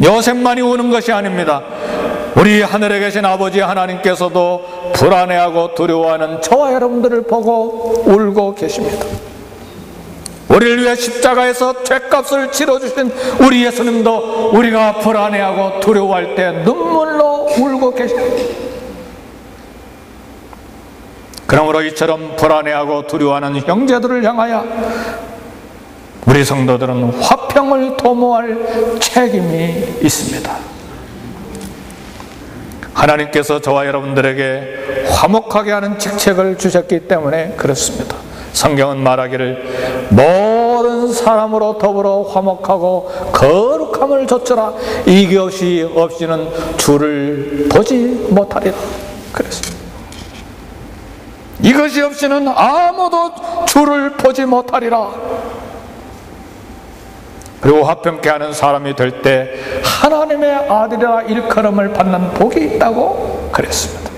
요셉만이 우는 것이 아닙니다. 우리 하늘에 계신 아버지 하나님께서도 불안해하고 두려워하는 저와 여러분들을 보고 울고 계십니다. 우리를 위해 십자가에서 죄값을 치러주신 우리 예수님도 우리가 불안해하고 두려워할 때 눈물로 울고 계십니다. 그러므로 이처럼 불안해하고 두려워하는 형제들을 향하여 우리 성도들은 화평을 도모할 책임이 있습니다. 하나님께서 저와 여러분들에게 화목하게 하는 직책을 주셨기 때문에 그렇습니다. 성경은 말하기를 모든 사람으로 더불어 화목하고 거룩함을 좇으라. 이것이 없이는 주를 보지 못하리라. 그랬습니다. 이것이 없이는 아무도 주를 보지 못하리라. 그리고 화평케 하는 사람이 될 때 하나님의 아들이라 일컬음을 받는 복이 있다고 그랬습니다.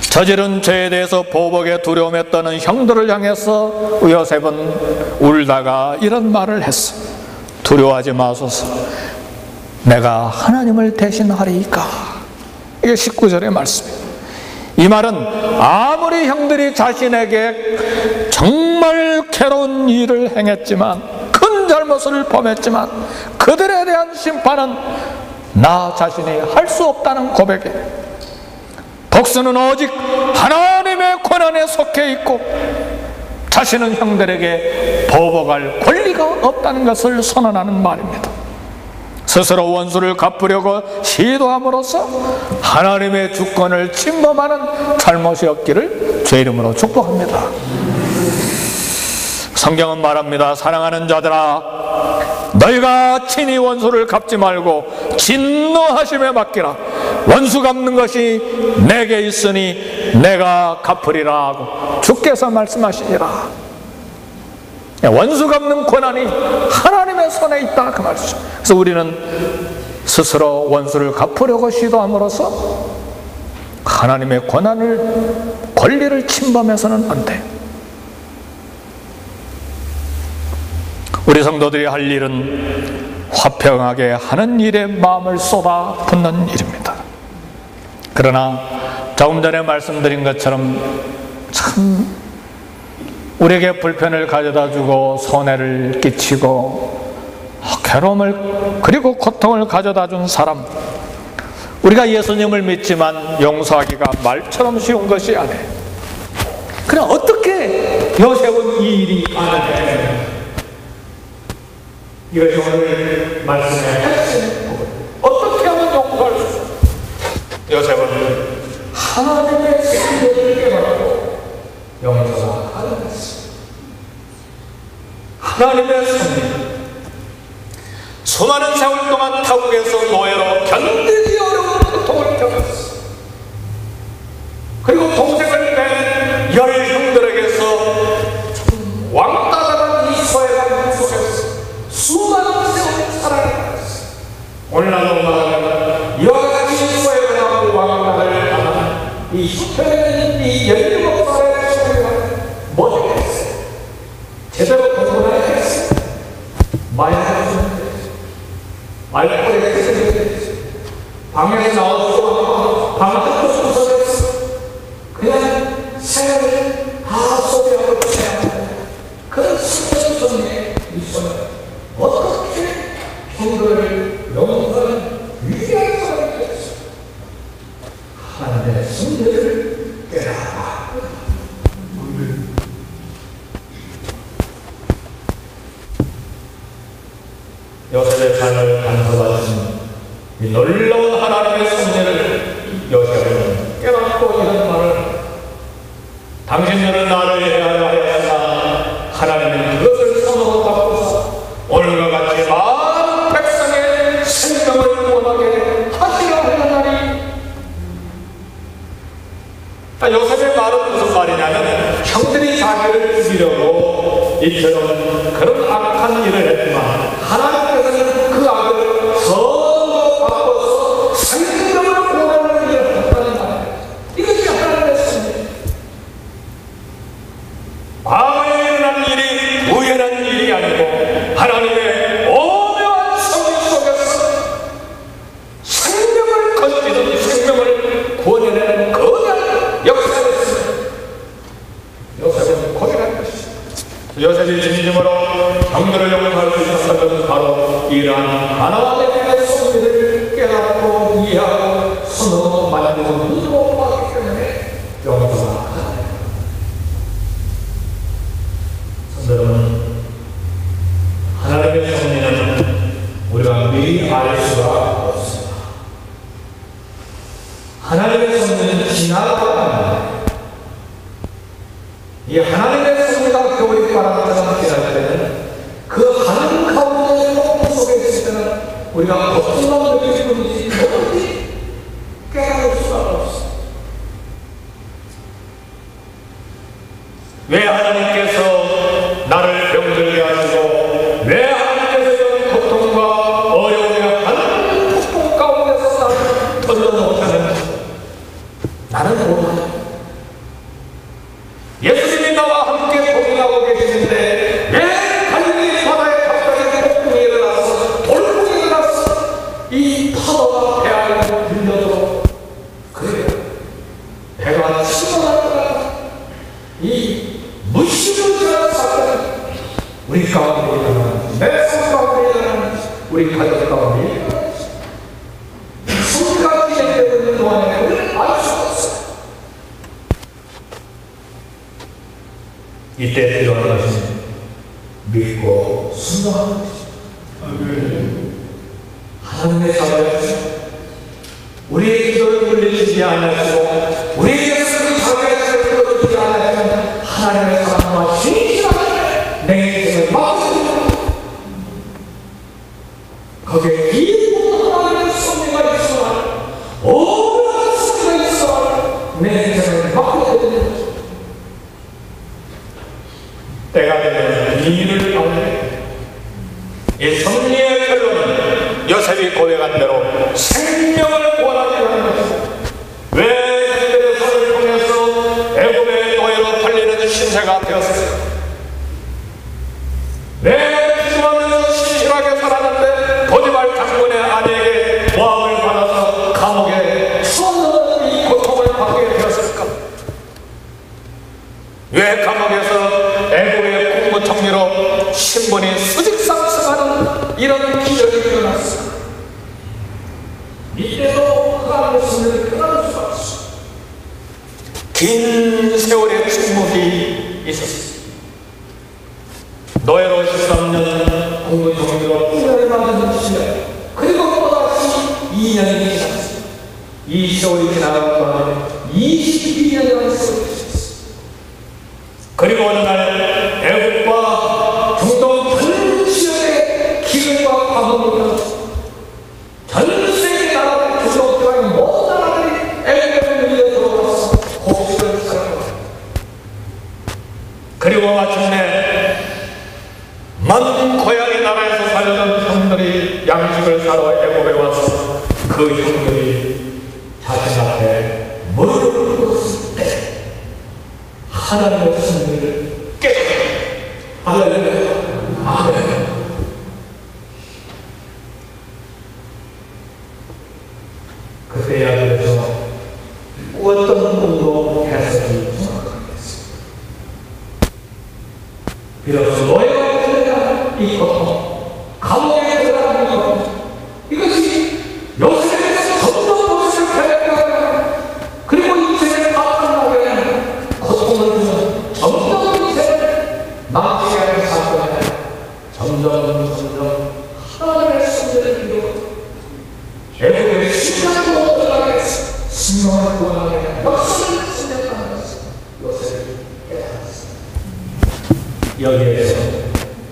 저지른 죄에 대해서 보복에 두려움에 떠는 형들을 향해서 요셉은 울다가 이런 말을 했어. 두려워하지 마소서. 내가 하나님을 대신하리이까. 이게 19절의 말씀이에요. 이 말은 아무리 형들이 자신에게 정말 괴로운 일을 행했지만, 큰 잘못을 범했지만 그들에 대한 심판은 나 자신이 할 수 없다는 고백이에요. 복수는 오직 하나님의 권한에 속해 있고 자신은 형들에게 보복할 권리가 없다는 것을 선언하는 말입니다. 스스로 원수를 갚으려고 시도함으로써 하나님의 주권을 침범하는 잘못이 없기를 주의 이름으로 축복합니다. 성경은 말합니다. 사랑하는 자들아, 너희가 친히 원수를 갚지 말고 진노하심에 맡기라. 원수 갚는 것이 내게 있으니 내가 갚으리라 하고 주께서 말씀하시니라. 원수 갚는 권한이 하나님의 손에 있다, 그 말이죠. 그래서 우리는 스스로 원수를 갚으려고 시도함으로써 하나님의 권리를 침범해서는 안 돼. 우리 성도들이 할 일은 화평하게 하는 일에 마음을 쏟아 붓는 일입니다. 그러나 조금 전에 말씀드린 것처럼 참 우리에게 불편을 가져다주고 손해를 끼치고 괴로움을 그리고 고통을 가져다준 사람, 우리가 예수님을 믿지만 용서하기가 말처럼 쉬운 것이 아니에요. 그럼 어떻게 요셉은 이 일이 가능해요? 이것이 오늘 말씀의 핵심. 어떻게 하면 용서할 수 있어요? 요셉은 하나님의 승리를 깨닫고 용서가 가능했습니다. 하나님의 승리. 수많은 세월 동안 타국에서 노예로 견디기 어려운 고통을 겪었어. 그리고 동생을 뺀 열 형들에게서 왕따당한 이 소외감 속에서 수많은 세월을 살아냈어. 오늘날로 말하면 이와 같이 소외감하고 왕따를 당한 이 수평에 있는 이 17살의 소외감을 뭐 했어? 제대로 공부를 했어. 말꼬리에 했어. 방에서 나와서 방학도 순서했어. 그냥 생각을 다 소비하고 채하고 그 수평 속에 있어요. 어떻게 형들을 용서하는 위대한 사람이 되었어. 하나님의 승리를 깨달아. 요셉의 삶을 간섭하신 이 놀라운 하나님의 승리를 요셉은 깨닫고 이런 말을, 당신들은 나를 해하려 하였으나 하나님은 그것을 손으로 닦고서 오늘과 같이 많은 백성의 생명을 구원하게 하시려 하였나니. 요셉의 말은 무슨 말이냐면, 형들이 자기를 죽이려고 이처럼 그런 악한 일을 했지만 하나님께서는 그 악을 선으로 바꿔서 할 수 있었던 것은 바로 이러한 하나님의 섭리를 깨닫고 이해하고 손으로 만들고 눈으로 봤기 때문에 용서가 가능해요. 여러분, 하나님의 섭리는 우리가 미리 알 수가 없습니다. 하나님의 섭리는 지나가는 이 하나님의 섭리가 겨울이 바람처럼 지날 때는 그 하늘 가운데 phong 속에 있을 때는 우리가 어떤 마음을 느끼는지 뭐든지 깨달을 수가 없습니다. 왜 하나님께서 나를 병들게 하시고 왜 하나님께서 이런 고통과 어려움과 하나님의 폭풍 가운데서 나를 던져놓으셨는지 나는 모르겠다. 예수님이 나와 함께 동행하고 계시는데 왜 갈릴리 바다에 갑자기 폭풍이 일어나서 돌풍이 일어나서 이 파도가 배 안으로 밀려도 그래요. 배가 침몰하다가 이 무시무시한 사건이 우리 가운데 일어나는 내 삶 가운데 일어나는 우리 가족 가운데 일어나는 성가 진행되고 있는 동안에 우리는 알 수가 없어요. 이때 필요한 것은 믿고 순종하는 것입니다. 하나님의 자녀였습니다. 우리의 기도를 물리치지 않으시고 우리에게서 그 자녀의 기도를 들어주지 않으시면 하나님의 사랑과 진실하게 내 인생을 막으십니다. 거기에 이 모든 하나님의 섭리가 있어야 오랜 섭리가 있어야 내 인생을 막게 되는 것입니다. 때가 되면 이 일을 알게 이 섭리의 결론은 요셉이 고백한 대로 생명을 구원하기 위한 것입니다. 왜 그들의 손을 통해서 애굽의 노예로 팔리는 신세가 되었을까? 왜 기도하면서 신실하게 살았는데 보디발 장군의 아내에게 모함을 받아서 감옥에 수없는 이 고통을 받게 되었을까? 왜 감옥에서 애굽의 국무총리로 신분이 수직상승하는 이런 기적이 일어났어? 이때도 하나님의 섭리를 깨달을 수가 없어. 긴 세월의 침묵이 있었어. 노예로 13년, 국무총리로 1년을 받은 시간, 그리고 또다시 2년이 지났어. 이 세월이 지나간 동안에 22년이라는 세월이 있었어. 그리고 어느 날 애국과 중동 전 지역의 기근과 파동을 전 세계 나라들 중동 지방의 모든 나라들이 애국에 밀려 들어와서 곡식을 사용합니다. 그리고 마침내 먼 고향의 나라에서 살던 형들이 양식을 사러 애국에 와서 그 형들이 자신 앞에 무릎을 꿇었을 때 하나님의 섭리를 깨닫습니다. 할렐루야. 아멘. 그때야 그래서 어떤 꿈도 해석이 정확하겠습니다. 비로소 노예가 들어간 이 고통, 감옥에 들어간 이 고통, 이것이 요셉에서 점점 것을 배워가는 그리고 인생을 바꿔나가게 하는 고통을 주는 점점 인생을 망치게 하는 사건에 점점 하나님의 섭리를 이루고 애국의 신앙으로 들어가게 해서 승명을 구원하게 하는 역사를 진행하는 것을 요셉이 깨달았습니다. 여기에서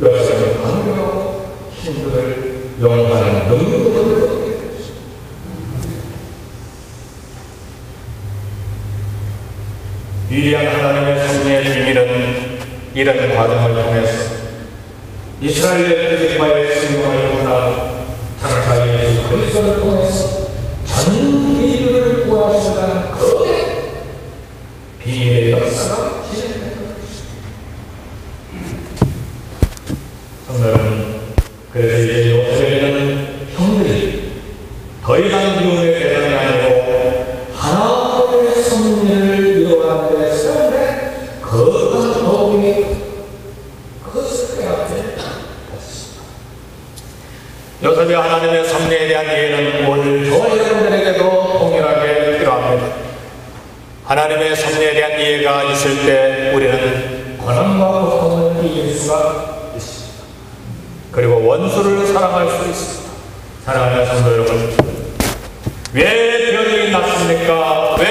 요셉의 강력하고 힘들을 용하는 능력을 얻게 되었습니다. 위대한 하나님의 섭리의 비밀은 이런 과정을 통해서 이스라엘의 표지과의 승명을 구원한 장차의 예수 그리스도를 통해서 전 인류를 구하시는 그 비밀의 역사가 진행된 것입니다. 성도는 그래서 이제 요셉에게는 형들이 더 이상 미움의 대상이 아니고 하나님의 섭리를 이루어가는 데 세운데 거룩한 도움이 그것을 깨닫게 됐습니다. 요셉이 하나님의 섭리에 대한 이해는 오늘 저와 여러분들에게도 동일하게 필요합니다. 하나님의 섭리에 대한 이해가 있을 때 우리는 고난과 고통을 이길 수가 있습니다. 그리고 원수를 사랑할 수 있습니다. 사랑하는 성도 여러분, 왜 병이 났습니까? 왜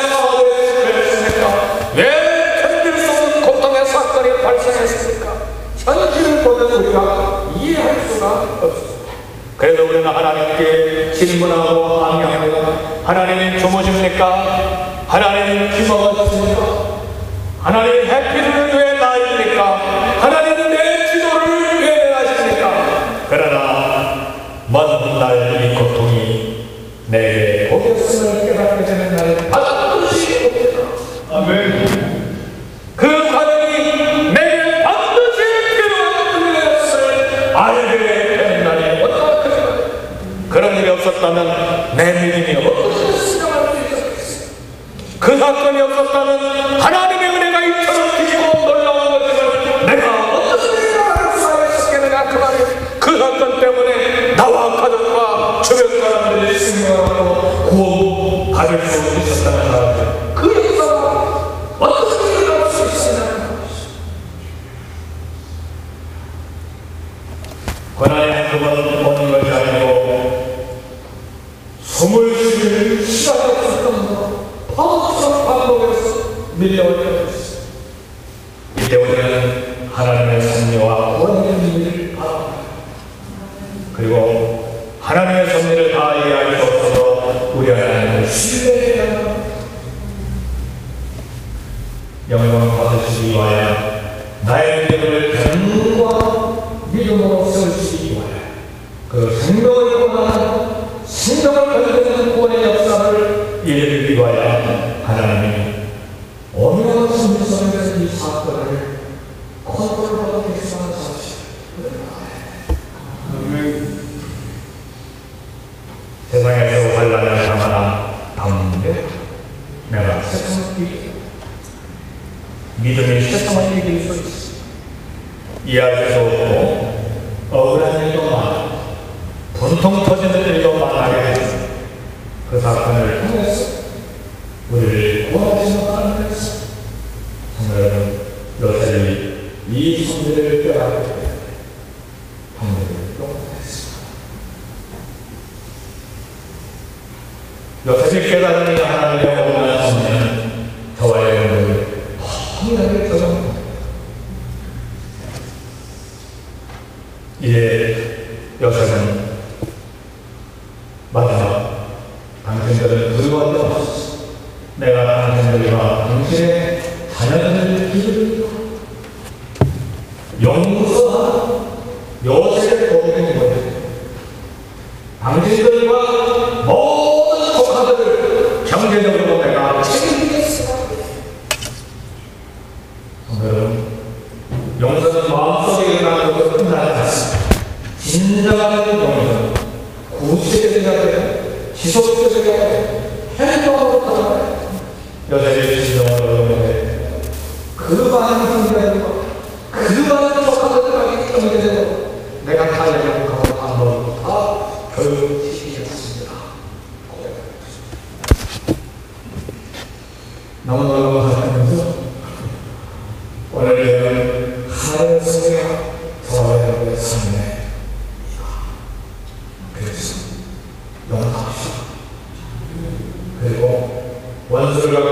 사고에 시달렸습니까? 왜 견딜 수 없는 고통의 사건이 발생했습니까? 현실을 보면 우리가 이해할 수가 없습니다. 그래서 우리는 하나님께 질문하고 항의합니다. 하나님 주무십니까? 하나님 기먹었습니까? 하나님 해피를 왜 나입니까? 하나님 내 지도를 왜 하십니까? 그러나 먼 날 이 고통이 내게 복였음을 깨닫게 되는 날은 반드시 옵니다. 아멘. 그 과정이 내게 반드시 필요한 일이었음을 알게 되는 날이 어떡하겠어요? 그런 일이 없었다면 내 믿음이 어떻게 수정할 수 있었겠어요? 그 사건이 없었다면 하나님의 은혜가 이처럼 크고 놀라운 것을 내가 어떻게 일어날 수가 있었겠느냐 그 말이에요. 그 사건 때문에 나와 가족과 주변 사람들이 생명하고 구원 받을 수 있었다는 사람들, 그 역사가 어떻게 일어날 수 있었냐는 것이죠. 고난이 한두 번 오는 것이 아니고 숨을 쉴 시간이 없을 정도로 반복해서 밀려올 때가 있습니다. 이때 우리는 하나님의 섭리와 원하는 일을 바랍니다. 그리고 하나님의 섭리를 다 이해할 수 없어서 우리 하나님을 신뢰해야 합니다. 영광을 받으시기 위하여 나의 믿음을 견과 믿음으로 세우시기 위하여 그 생명을 원하는 생명을 건드리는 구원의 역사를 이루기 위하여 하나님이 어느 섭리 속에서 이 사건을 컨트롤하고 계시다는 사실. 세상에서 환난을 당하나 담대 내가 세상을 이기겠다. 믿음이 세상을 이길 수 있어. 이해할 수 없고 억울한 일도 많아 분통 터지는 일도 많아야 했어. 그 사건을 통해서 우리를 구원하시는 하나님께서 정말 요셉이 이 섭리를 깨닫게 되어 방문을 똥했습니다. 요셉이 깨달은 하나님의 원하는 섭리는 저와 여러분을 확실하게 적용합니다. 이제 요셉은 마지막 당신들은 두려워하지 마소서. 내가 당신들과 당신의 자녀들을 기르리라. 용서하는 요셉의 고백인 거예요. 당신들과 모든 조카들을 경제적으로 내가 책임지겠습니다. 여러분, 용서는 마음속에 일어나는 것을 끝나지 않습니다. 진정한 용서는 구체적이어야 돼요. 지속적이어야 돼요. 행동으로 가져가야 돼요. 요셉의 진정한 용서에 그 많은 형제들과 그 많은 조카들까지 경제적으로 내가 다 양육하고 한번 다 교육시키겠습니다. 너무 놀라운 사람이면서 오늘 하나님의 저와 여러분의 삶에 그래서 용서합시다. 그리고 원수를 갖고